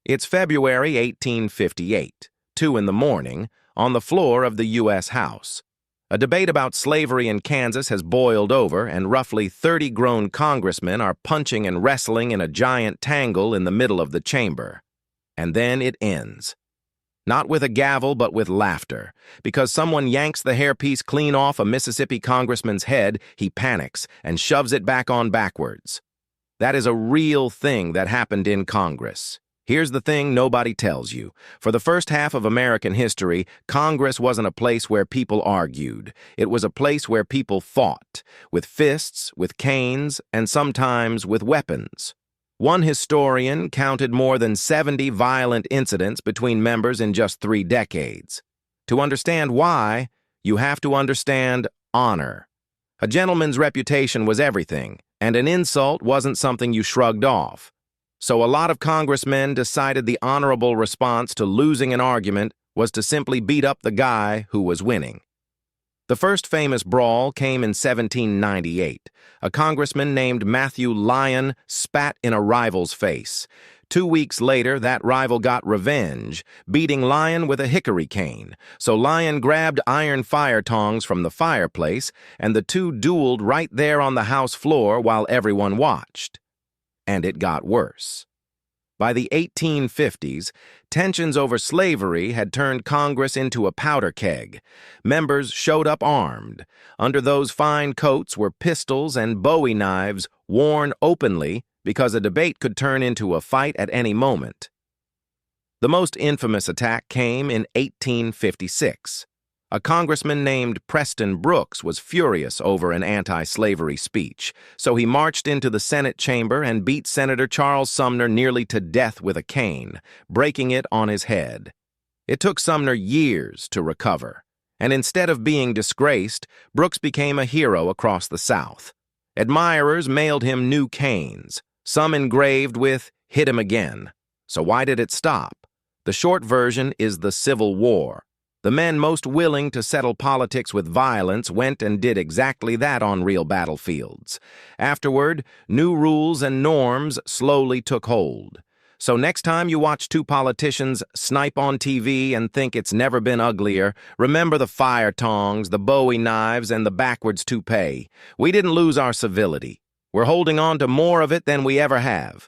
It's February 1858, 2 in the morning, on the floor of the U.S. House. A debate about slavery in Kansas has boiled over, and roughly 30 grown congressmen are punching and wrestling in a giant tangle in the middle of the chamber. And then it ends. Not with a gavel, but with laughter. Because someone yanks the hairpiece clean off a Mississippi congressman's head, he panics and shoves it back on backwards. That is a real thing that happened in Congress. Here's the thing nobody tells you. For the first half of American history, Congress wasn't a place where people argued. It was a place where people fought, with fists, with canes, and sometimes with weapons. One historian counted more than 70 violent incidents between members in just 3 decades. To understand why, you have to understand honor. A gentleman's reputation was everything, and an insult wasn't something you shrugged off. So a lot of congressmen decided the honorable response to losing an argument was to simply beat up the guy who was winning. The first famous brawl came in 1798. A congressman named Matthew Lyon spat in a rival's face. 2 weeks later, that rival got revenge, beating Lyon with a hickory cane. So Lyon grabbed iron fire-tongs from the fireplace, and the two dueled right there on the House floor while everyone watched. And it got worse. By the 1850s, tensions over slavery had turned Congress into a powder keg. Members showed up armed. Under those fine coats were pistols and bowie knives worn openly because a debate could turn into a fight at any moment. The most infamous attack came in 1856. A congressman named Preston Brooks was furious over an anti-slavery speech, so he marched into the Senate chamber and beat Senator Charles Sumner nearly to death with a cane, breaking it on his head. It took Sumner years to recover, and instead of being disgraced, Brooks became a hero across the South. Admirers mailed him new canes, some engraved with "Hit him again." So why did it stop? The short version is the Civil War. The men most willing to settle politics with violence went and did exactly that on real battlefields. Afterward, new rules and norms slowly took hold. So next time you watch two politicians snipe on TV and think it's never been uglier, remember the fire-tongs, the bowie knives, and the backwards toupee. We didn't lose our civility. We're holding on to more of it than we ever have.